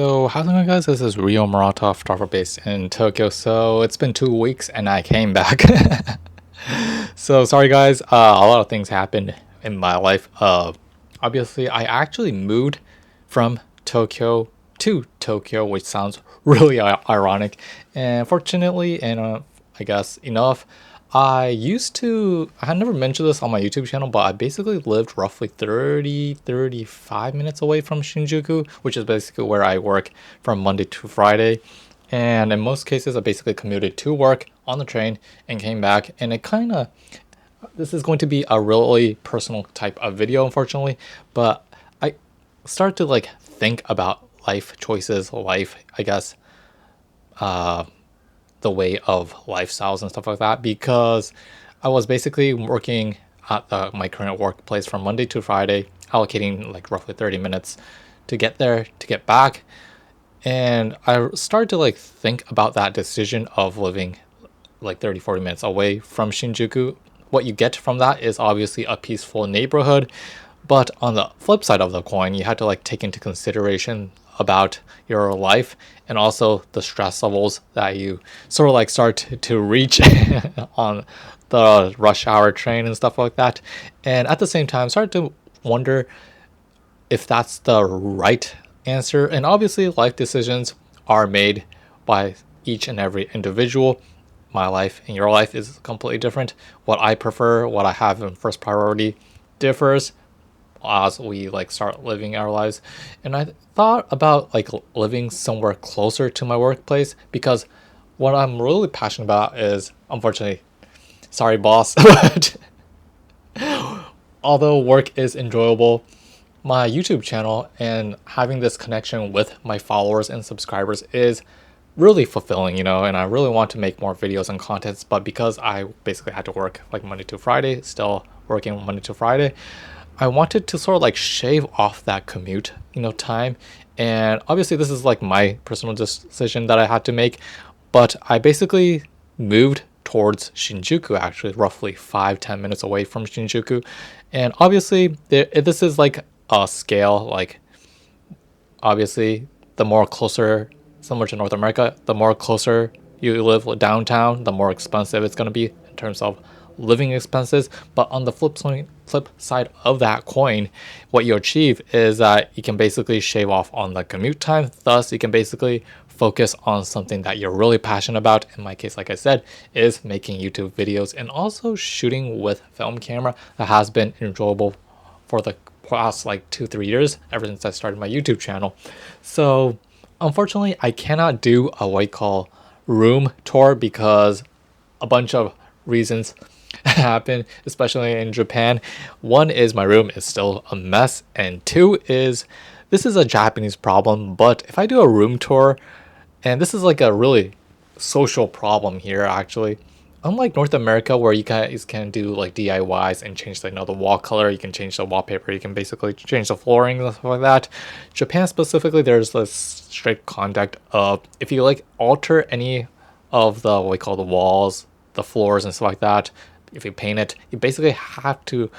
So how's it going, guys? This is Rio Murata, photographer based in Tokyo. So it's been 2 weeks and I came back. So sorry guys, a lot of things happened in my life. Obviously I actually moved from Tokyo to Tokyo, which sounds really ironic. And fortunately, and I guess enough, I had never mentioned this on my YouTube channel, but I basically lived roughly 35 minutes away from Shinjuku, which is basically where I work from Monday to Friday. And in most cases, I basically commuted to work on the train and came back. And it kind of, this is going to be a really personal type of video, unfortunately, but I started to like think about life choices, life, I guess, the way of lifestyles and stuff like that, because I was basically working at my current workplace from Monday to Friday, allocating like roughly 30 minutes to get there, to get back. And I started to like think about that decision of living like 30-40 minutes away from Shinjuku. What you get from that is obviously a peaceful neighborhood, but on the flip side of the coin, you had to like take into consideration about your life and also the stress levels that you sort of like start to reach on the rush hour train and stuff like that. And at the same time, start to wonder if that's the right answer. And obviously, life decisions are made by each and every individual. My life and your life is completely different. What I prefer, what I have in first priority differs as we like start living our lives. And I thought about like living somewhere closer to my workplace, because what I'm really passionate about is, unfortunately, sorry boss, but although work is enjoyable, my YouTube channel and having this connection with my followers and subscribers is really fulfilling, and I really want to make more videos and contents. But because I basically had to work like Monday to Friday, still working Monday to Friday, I wanted to sort of like shave off that commute, time. And obviously this is like my personal decision that I had to make, but I basically moved towards Shinjuku, actually roughly 5-10 minutes away from Shinjuku. And obviously this is like a scale, like obviously the more closer, similar to North America, the more closer you live downtown, the more expensive it's going to be in terms of living expenses. But on the flip side of that coin, what you achieve is that you can basically shave off on the commute time. Thus, you can basically focus on something that you're really passionate about. In my case, like I said, is making YouTube videos and also shooting with film camera. That has been enjoyable for the past like 2-3 years, ever since I started my YouTube channel. So unfortunately, I cannot do a what you call room tour because a bunch of reasons happen, especially in Japan. One is my room is still a mess, and two is this is a Japanese problem. But if I do a room tour, and this is like a really social problem here actually, unlike North America where you guys can do like DIYs and change the wall color, you can change the wallpaper, you can basically change the flooring and stuff like that. Japan specifically, there's this strict conduct of if you like alter any of the what we call the walls, the floors and stuff like that, if you paint it, you basically have to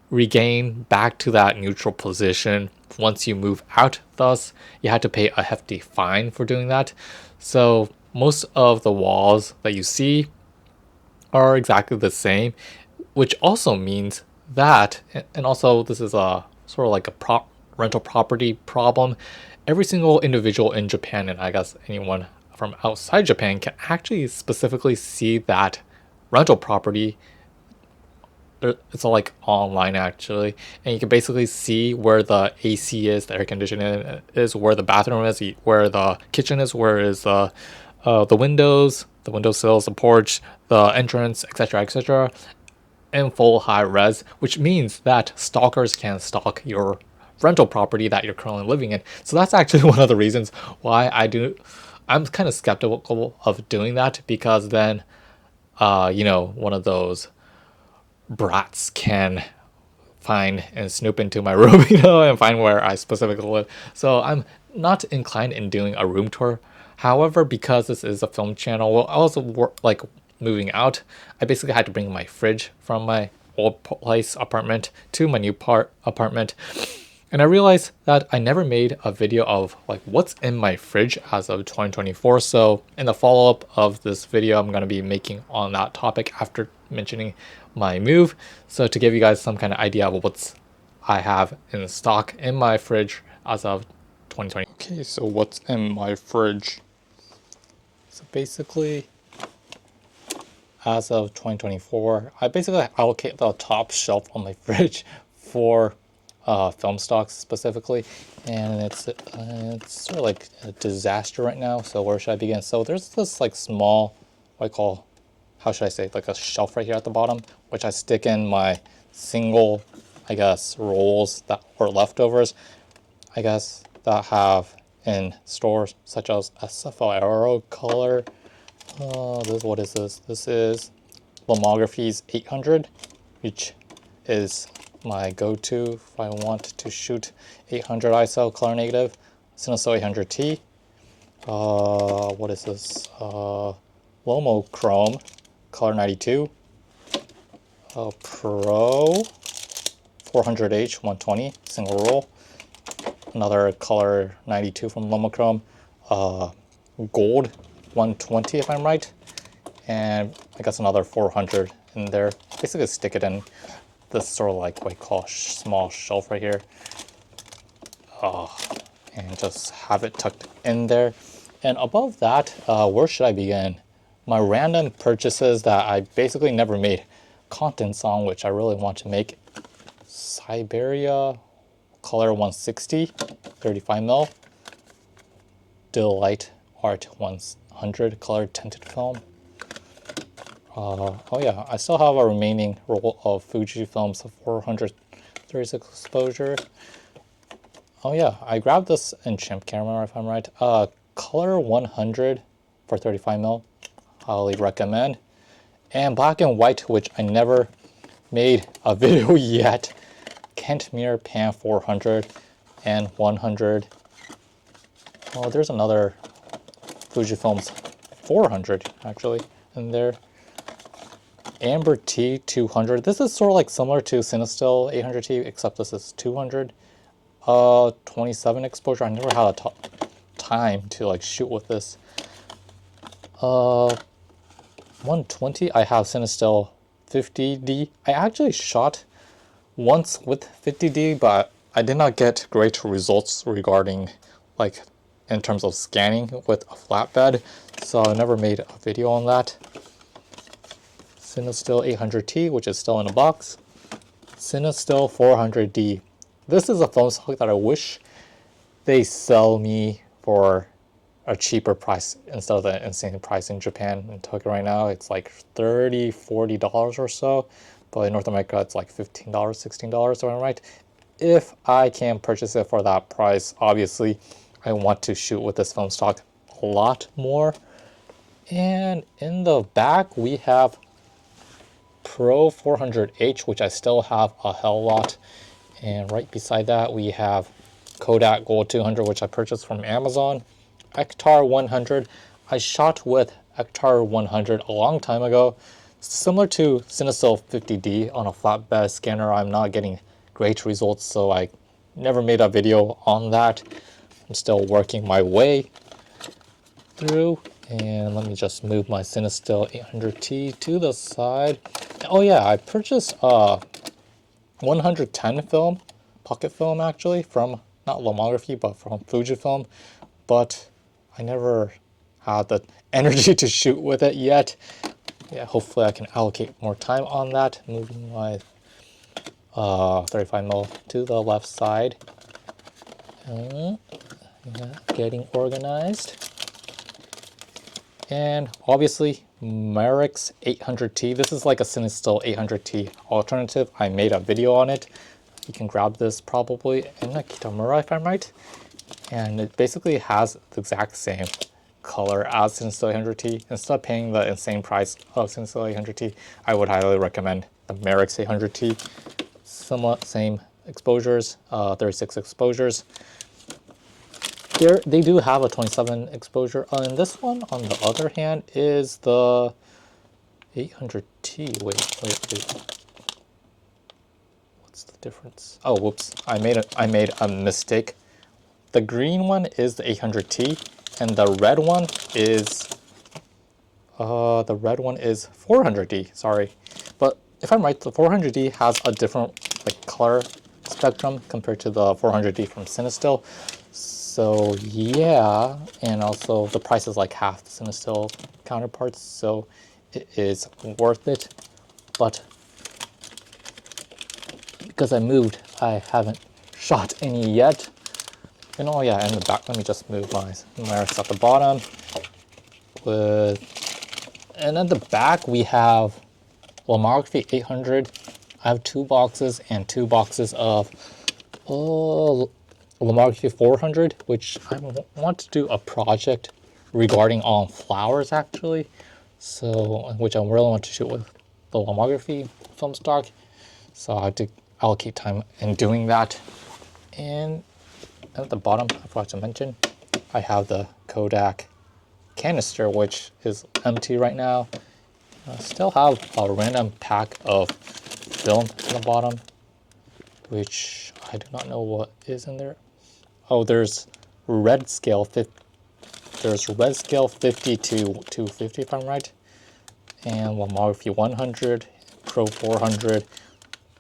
regain back to that neutral position once you move out. Thus, you had to pay a hefty fine for doing that. So most of the walls that you see are exactly the same, which also means that, and also this is a sort of like a rental property problem. Every single individual in Japan, and I guess anyone from outside Japan, can actually specifically see that rental property. It's all like online actually, and you can basically see where the AC is, the air conditioning is, where the bathroom is, where the kitchen is, where is the windows, the windowsills, the porch, the entrance, etc., etc., in full high res, which means that stalkers can stalk your rental property that you're currently living in. So that's actually one of the reasons why I'm kind of skeptical of doing that, because then one of those brats can find and snoop into my room, and find where I specifically live. So I'm not inclined in doing a room tour. However, because this is a film channel, well, I also like moving out. I basically had to bring my fridge from my old place apartment to my new apartment. And I realized that I never made a video of like what's in my fridge as of 2024. So in the follow-up of this video, I'm going to be making on that topic after mentioning my move. So to give you guys some kind of idea of what's I have in stock in my fridge as of 2020. Okay, so what's in my fridge? So basically, as of 2024, I basically allocate the top shelf on my fridge for film stocks specifically, and it's sort of like a disaster right now. So where should I begin? So there's this like small, what I call, how should I say, like a shelf right here at the bottom, which I stick in my single, I guess, rolls that or leftovers, I guess, that have in stores such as a Sapphire color. What is this? This is Lomography's 800, which is my go-to if I want to shoot 800 ISO color negative. Cinesil 800T. What is this? Lomochrome color 92. Pro 400H 120 single roll. Another color 92 from Lomochrome. Gold 120 if I'm right. And I guess another 400 in there. Basically stick it in this sort of like what I call small shelf right here. And just have it tucked in there. And above that, where should I begin? My random purchases that I basically never made contents on, which I really want to make. Siberia color 160, 35mm. Delight Art 100 color tinted film. Oh yeah, I still have a remaining roll of Fujifilm's 436 exposure. Oh yeah, I grabbed this in chimp camera if I'm right. Color 100 for 35mm, highly recommend. And black and white, which I never made a video yet. Kentmere Pan 400 and 100. Oh, there's another Fujifilm's 400 actually in there. Amber T 200. This is sort of like similar to Cinestil 800T, except this is 200. 27 exposure. I never had a time to like shoot with this. 120. I have Cinestil 50D. I actually shot once with 50D, but I did not get great results regarding like in terms of scanning with a flatbed, so I never made a video on that. Cinestil 800T, which is still in a box. Cinestil 400D. This is a film stock that I wish they sell me for a cheaper price instead of the insane price in Japan and Tokyo right now. It's like $30–40 or so, but in North America it's like $15–16, so I'm right. If I can purchase it for that price, obviously I want to shoot with this film stock a lot more. And in the back we have Pro 400H, which I still have a hell lot. And right beside that we have Kodak Gold 200, which I purchased from Amazon. Ektar 100. I shot with Ektar 100 a long time ago. Similar to Cinesil 50D on a flatbed scanner, I'm not getting great results, so I never made a video on that. I'm still working my way through. And let me just move my Cinestil 800T to the side. Oh yeah, I purchased 110 film, pocket film actually, from not Lomography, but from Fujifilm. But I never had the energy to shoot with it yet. Yeah, hopefully I can allocate more time on that. Moving my 35mm to the left side. Yeah, getting organized. And obviously Merrick's 800T. This is like a Cinestil 800T alternative. I made a video on it. You can grab this probably in a Kitamura if I'm right. And it basically has the exact same color as Cinestil 800T. Instead of paying the insane price of Cinestil 800T, I would highly recommend the Merrick's 800T. Somewhat same exposures, 36 exposures. Here, they do have a 27 exposure, and this one, on the other hand, is the 800T. Wait. What's What's the difference? Oh, whoops! I made a mistake. The green one is the 800T, and the red one is 400D. Sorry, but if I'm right, the 400D has a different like color spectrum compared to the 400D from Cinestill. So yeah, and also the price is like half the Cinestill counterparts, so it is worth it. But because I moved, I haven't shot any yet. And oh yeah, in the back, let me just move my mirrors at the bottom. And at the back we have Lomography 800. I have 2 boxes and 2 boxes of Lomography 400, which I want to do a project regarding flowers actually. So, which I really want to shoot with the Lomography film stock. So I have to allocate time in doing that. And at the bottom, I forgot to mention, I have the Kodak canister, which is empty right now. I still have a random pack of film in the bottom, which I do not know what is in there. Oh, there's red scale 50. There's red scale 50 to 250 if I'm right, and Lomography 100, Pro 400.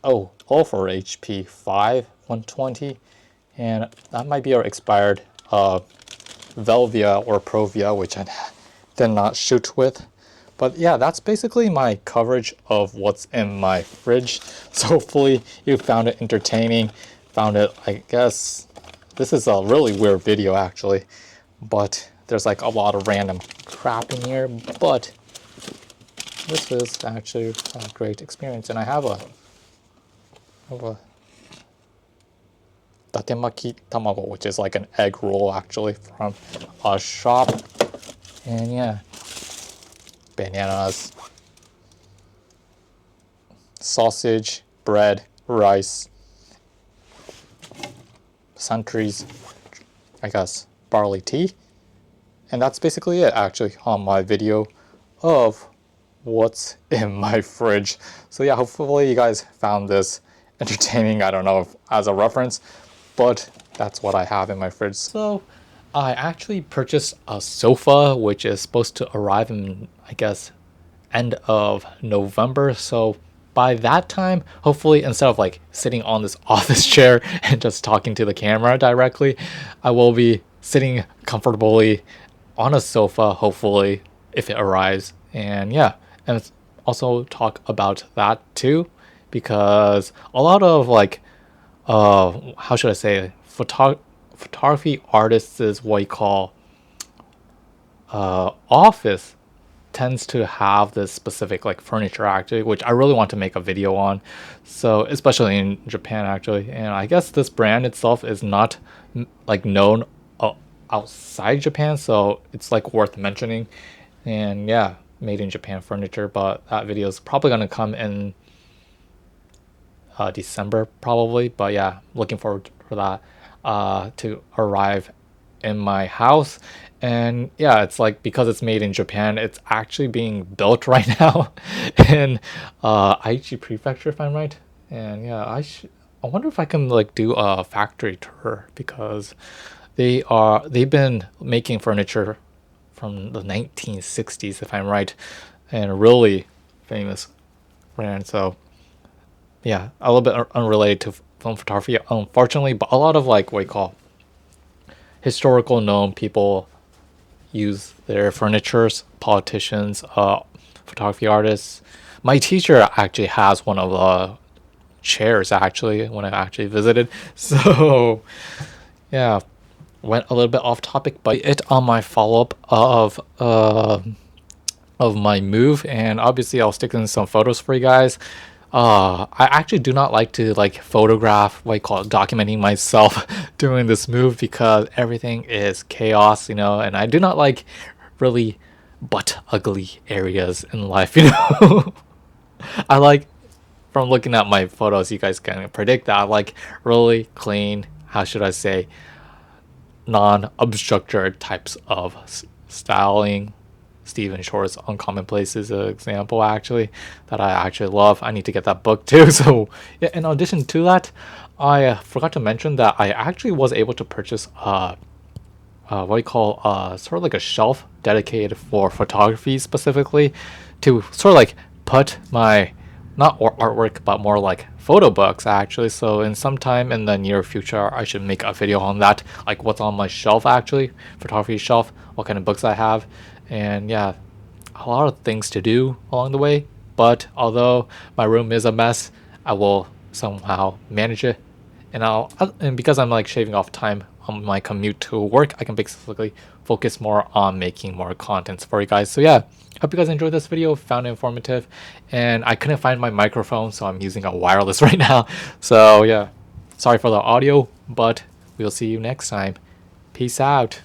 Oh, all for HP 5 120, and that might be our expired Velvia or Provia, which I did not shoot with. But yeah, that's basically my coverage of what's in my fridge. So hopefully you found it entertaining, found it, I guess, this is a really weird video actually, but there's like a lot of random crap in here, but this is actually a great experience. And I have a Maki Tamago, which is like an egg roll actually from a shop. And yeah, bananas, sausage, bread, rice, sentries, I guess barley tea. And that's basically it actually on my video of what's in my fridge. So yeah, hopefully you guys found this entertaining. I don't know if as a reference, but that's what I have in my fridge. So I actually purchased a sofa, which is supposed to arrive in, I guess, end of November. So by that time, hopefully, instead of like sitting on this office chair and just talking to the camera directly, I will be sitting comfortably on a sofa, hopefully, if it arrives. And yeah, and also talk about that too, because a lot of like, how should I say, photography artists is what you call office tends to have this specific like furniture actually, which I really want to make a video on. So especially in Japan actually, and I guess this brand itself is not like known outside Japan, so it's like worth mentioning. And yeah, made in Japan furniture, but that video is probably gonna come in December probably. But yeah, looking forward for that to arrive in my house. And yeah, it's like, because it's made in Japan, it's actually being built right now in Aichi Prefecture if I'm right. And yeah, I wonder if I can like do a factory tour, because they've been making furniture from the 1960s if I'm right, and a really famous brand. So yeah, a little bit unrelated to film photography unfortunately, but a lot of like what you call historical known people use their furnitures, politicians, photography artists. My teacher actually has one of the chairs actually when I actually visited. So yeah, went a little bit off topic, but it on my follow-up of my move, and obviously I'll stick in some photos for you guys. I actually do not like to like photograph what I call documenting myself doing this move, because everything is chaos, you know, and I do not like really butt ugly areas in life, you know. I like, from looking at my photos, you guys can predict that I like really clean, how should I say, non-obstructed types of styling, Stephen Short's Uncommon Places example actually that I actually love. I need to get that book too. So yeah, in addition to that, I forgot to mention that I actually was able to purchase what do you call sort of like a shelf dedicated for photography specifically, to sort of like put my not artwork but more like photo books actually. So in some time in the near future I should make a video on that, like what's on my shelf actually, photography shelf, what kind of books I have. And yeah, a lot of things to do along the way, but although my room is a mess, I will somehow manage it. And and because I'm like shaving off time on my commute to work, I can basically focus more on making more contents for you guys. So yeah, hope you guys enjoyed this video, found it informative. And I couldn't find my microphone, so I'm using a wireless right now. So yeah, sorry for the audio, but we'll see you next time. Peace out.